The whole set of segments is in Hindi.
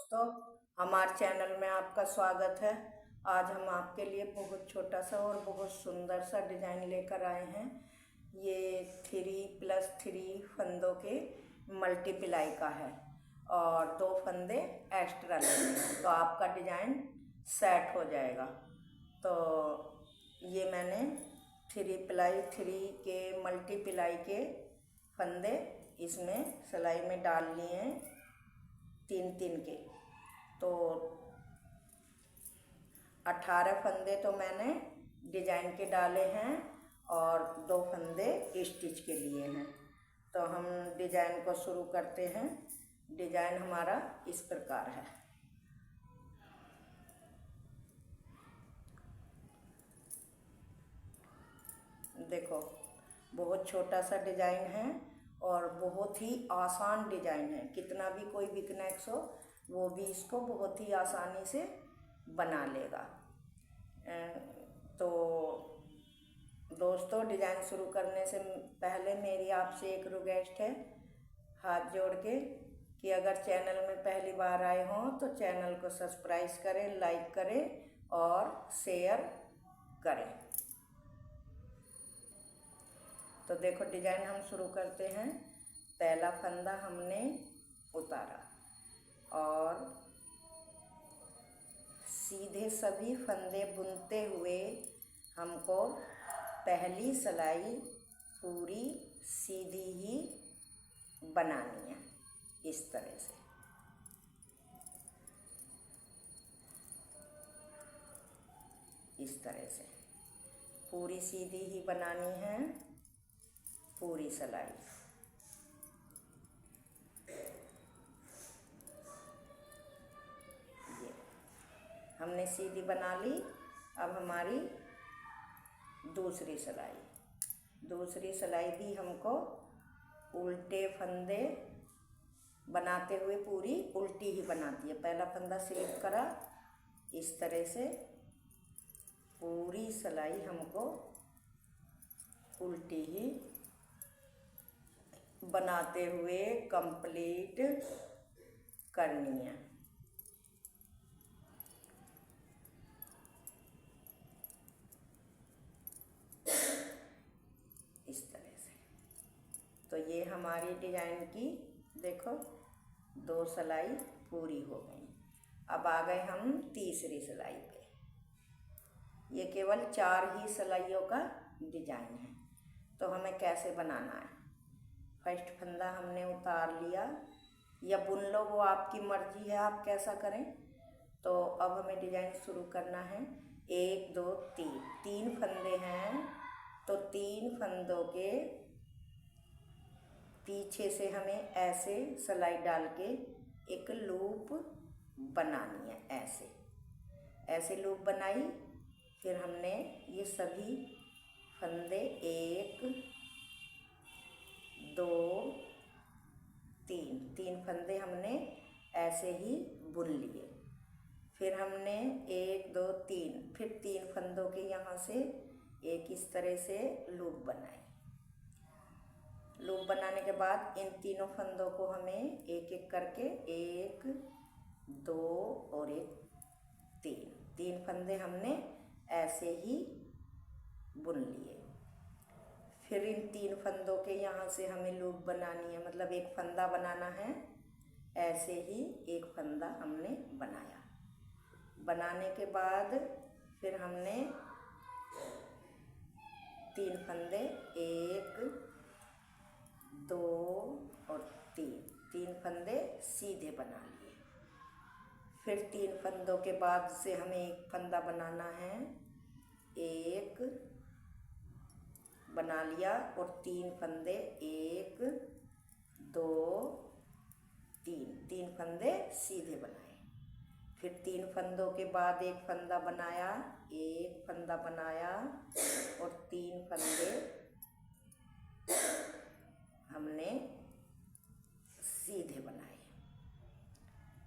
दोस्तों, हमारे चैनल में आपका स्वागत है। आज हम आपके लिए बहुत छोटा सा और बहुत सुंदर सा डिज़ाइन लेकर आए हैं। ये 3+3 फंदों के मल्टीप्लाई का है और 2 फंदे एक्स्ट्रा लेंगे तो आपका डिज़ाइन सेट हो जाएगा। तो ये मैंने 3+3 के मल्टीप्लाई के फंदे इसमें सिलाई में डाल लिए हैं 3-3 के। तो 18 फंदे तो मैंने डिजाइन के डाले हैं और 2 फंदे स्टिच के लिए हैं। तो हम डिजाइन को शुरू करते हैं। डिजाइन हमारा इस प्रकार है। देखो, बहुत छोटा सा डिजाइन है और बहुत ही आसान डिजाइन है। कितना भी कोई बिगनर्स हो वो भी इसको बहुत ही आसानी से बना लेगा। तो दोस्तों, डिजाइन शुरू करने से पहले मेरी आपसे एक रिक्वेस्ट है, हाथ जोड़ के, कि अगर चैनल में पहली बार आए हों तो चैनल को सब्सक्राइब करें, लाइक करें और शेयर करें। तो देखो, डिजाइन हम शुरू करते हैं। पहला फंदा हमने उतारा और सीधे सभी फंदे बुनते हुए हमको पहली सिलाई पूरी सीधी ही बनानी है। इस तरह से पूरी सीधी ही बनानी है पूरी सिलाई। ये हमने सीधी बना ली। अब हमारी दूसरी सिलाई भी हमको उल्टे फंदे बनाते हुए पूरी उल्टी ही बनाती है। पहला फंदा स्लिप करा, इस तरह से पूरी सिलाई हमको उल्टी ही बनाते हुए कंप्लीट करनी है। इस तरह से। तो ये हमारी डिजाइन की देखो 2 सिलाई पूरी हो गई। अब आ गए हम तीसरी सिलाई पे। ये केवल 4 ही सिलाइयों का डिजाइन है। तो हमें कैसे बनाना है? फर्स्ट फंदा हमने उतार लिया या बुन लो, वो आपकी मर्जी है, आप कैसा करें। तो अब हमें डिजाइन शुरू करना है। 1 2 3 फंदे हैं तो 3 फंदों के पीछे से हमें ऐसे सिलाई डाल के एक लूप बनानी है। ऐसे लूप बनाई। फिर हमने ये सभी फंदे 1 2 3 फंदे हमने ऐसे ही बुन लिए। फिर हमने 1 2 3 फिर 3 फंदों के यहाँ से एक इस तरह से लूप बनाई। लूप बनाने के बाद इन तीनों फंदों को हमें एक एक करके 1 2 और 3 फंदे हमने ऐसे ही बुन लिए। फिर इन 3 फंदों के यहाँ से हमें लूप बनानी है, मतलब एक फंदा बनाना है। ऐसे ही एक फंदा हमने बनाया। बनाने के बाद फिर हमने 3 फंदे 1 2 और 3 फंदे सीधे बना लिए। फिर 3 फंदों के बाद से हमें एक फंदा बनाना है। 1 बना लिया और 3 फंदे 1 2 3 फंदे सीधे बनाए। फिर 3 फंदों के बाद एक फंदा बनाया, एक फंदा बनाया और 3 फंदे हमने सीधे बनाए।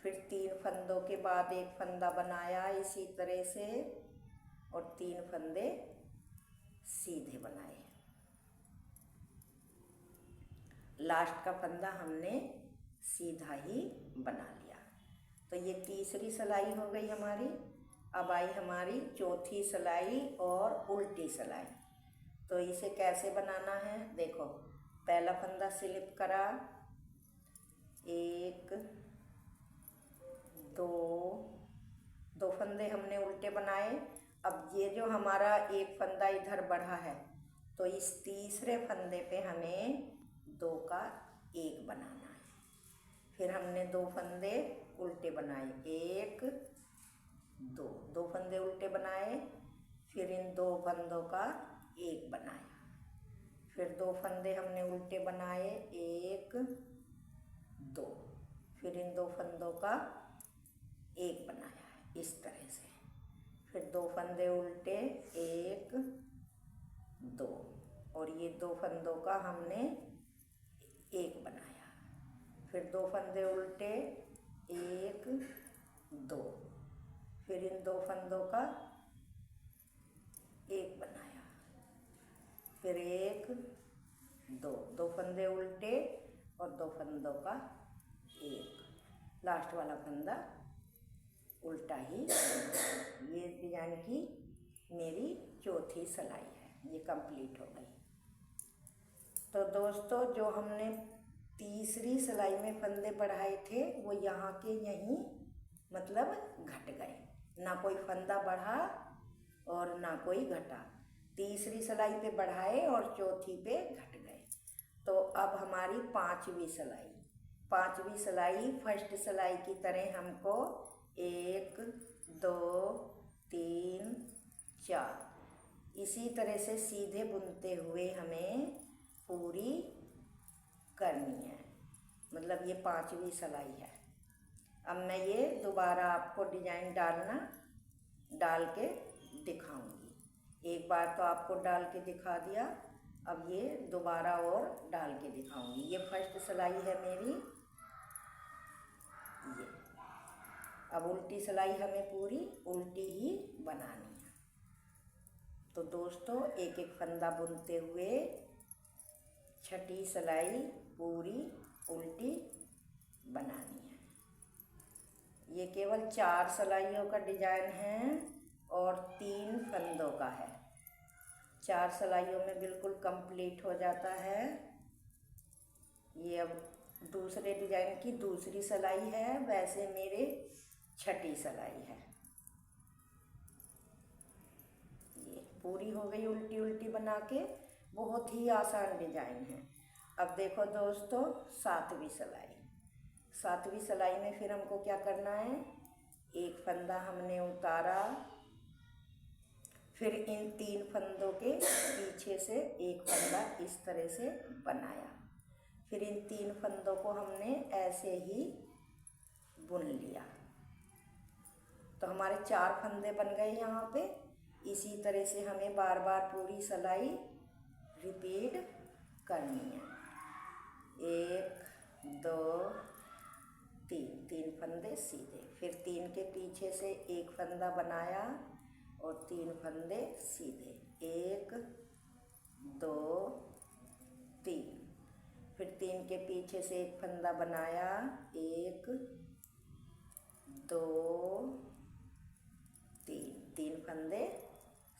फिर 3 फंदों के बाद एक फंदा बनाया इसी तरह से और 3 फंदे सीधे बनाए। लास्ट का फंदा हमने सीधा ही बना लिया। तो ये तीसरी सिलाई हो गई हमारी। अब आई हमारी चौथी सिलाई और उल्टी सिलाई। तो इसे कैसे बनाना है, देखो पहला फंदा स्लिप करा, 1 2 2 फंदे हमने उल्टे बनाए। अब ये जो हमारा एक फंदा इधर बढ़ा है, तो इस तीसरे फंदे पे हमें 2 का 1 बनाना है। फिर हमने 2 फंदे उल्टे बनाए, 1 2 2 फंदे उल्टे बनाए। फिर इन 2 फंदों का 1 बनाया। फिर 2 फंदे हमने उल्टे बनाए, 1 2। फिर इन 2 फंदों का 1 बनाया है इस तरह से। फिर 2 फंदे उल्टे, 1 2, और ये 2 फंदों का हमने 1 बनाया। फिर 2 फंदे उल्टे, 1 2। फिर इन 2 फंदों का 1 बनाया। फिर 1 2, 2 फंदे उल्टे और 2 फंदों का 1। लास्ट वाला फंदा उल्टा ही। ये डिजाइन की मेरी चौथी सिलाई है, ये कंप्लीट हो गई। तो दोस्तों, जो हमने तीसरी सिलाई में फंदे बढ़ाए थे वो यहाँ के यहीं मतलब घट गए, ना कोई फंदा बढ़ा और ना कोई घटा। तीसरी सिलाई पे बढ़ाए और चौथी पे घट गए। तो अब हमारी पांचवी सिलाई फर्स्ट सिलाई की तरह हमको 1 2 3 4 इसी तरह से सीधे बुनते हुए हमें पूरी करनी है। मतलब ये पांचवी सिलाई है। अब मैं ये दोबारा आपको डिजाइन डाल के दिखाऊंगी। एक बार तो आपको डाल के दिखा दिया, अब ये दोबारा और डाल के दिखाऊंगी। ये फर्स्ट सिलाई है मेरी, ये। अब उल्टी सिलाई हमें पूरी उल्टी ही बनानी है। तो दोस्तों, एक एक फंदा बुनते हुए छठी सिलाई पूरी उल्टी बनानी है। ये केवल 4 सिलाइयों का डिजाइन है और 3 फंदों का है। 4 सिलाइयों में बिल्कुल कंप्लीट हो जाता है। ये अब दूसरे डिजाइन की दूसरी सिलाई है, वैसे मेरे छठी सिलाई है। ये पूरी हो गई उल्टी उल्टी बना के। बहुत ही आसान डिजाइन है। अब देखो दोस्तों, सातवीं सिलाई में फिर हमको क्या करना है, एक फंदा हमने उतारा, फिर इन 3 फंदों के पीछे से एक फंदा इस तरह से बनाया। फिर इन 3 फंदों को हमने ऐसे ही बुन लिया। तो हमारे 4 फंदे बन गए यहाँ पे। इसी तरह से हमें बार बार पूरी सिलाई रिपीट करनी है। 1 2 3 फंदे सीधे, फिर 3 के पीछे से एक फंदा बनाया और 3 फंदे सीधे, 1 2 3। फिर 3 के पीछे से एक फंदा बनाया, 1 2 3 फंदे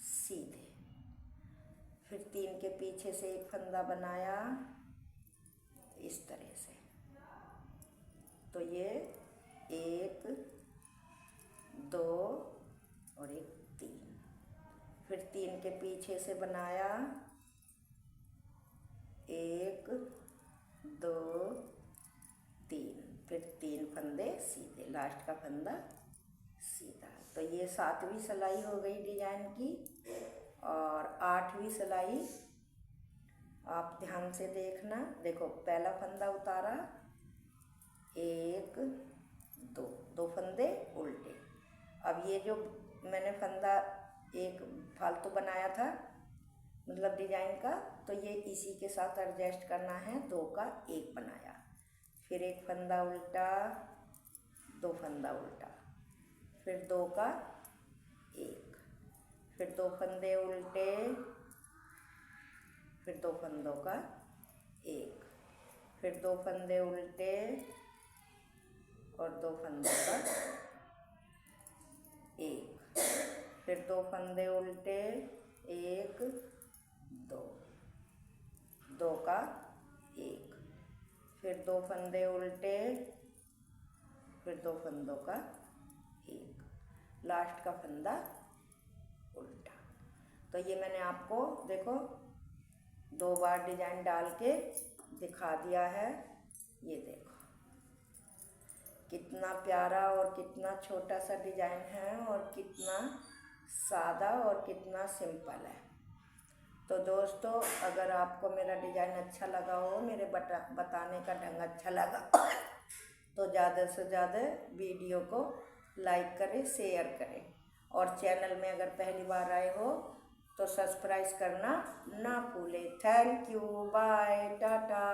सीधे। फिर 3 के पीछे से एक फंदा बनाया इस तरह से। तो ये 1 2 और 3। फिर 3 के पीछे से बनाया, 1 2 3। फिर 3 फंदे सीधे, लास्ट का फंदा सीधा। तो ये 7वीं सिलाई हो गई डिजाइन की। और 8वीं सिलाई आप ध्यान से देखना। देखो, पहला फंदा उतारा, 1 2 फंदे उल्टे। अब ये जो मैंने फंदा एक फालतू बनाया था मतलब डिजाइन का, तो ये इसी के साथ एडजस्ट करना है। 2 का 1 बनाया, फिर एक फंदा उल्टा, 2 फंदा उल्टा, फिर 2 का 1, फिर 2 फंदे उल्टे, फिर 2 फंदों का 1, फिर 2 फंदे उल्टे और 2 फंदों का फिर 2 फंदे उल्टे, 1 2, 2 का 1, फिर 2 फंदे उल्टे, फिर 2 फंदों का 1, लास्ट का फंदा उल्टा। तो ये मैंने आपको देखो 2 बार डिजाइन डाल के दिखा दिया है। ये देखो कितना प्यारा और कितना छोटा सा डिजाइन है और कितना सादा और कितना सिंपल है। तो दोस्तों, अगर आपको मेरा डिजाइन अच्छा लगा हो, मेरे बताने का ढंग अच्छा लगा तो ज़्यादा से ज़्यादा वीडियो को लाइक करें, शेयर करें, और चैनल में अगर पहली बार आए हो तो सब्सक्राइब करना ना भूलें। Thank you, bye, Tata.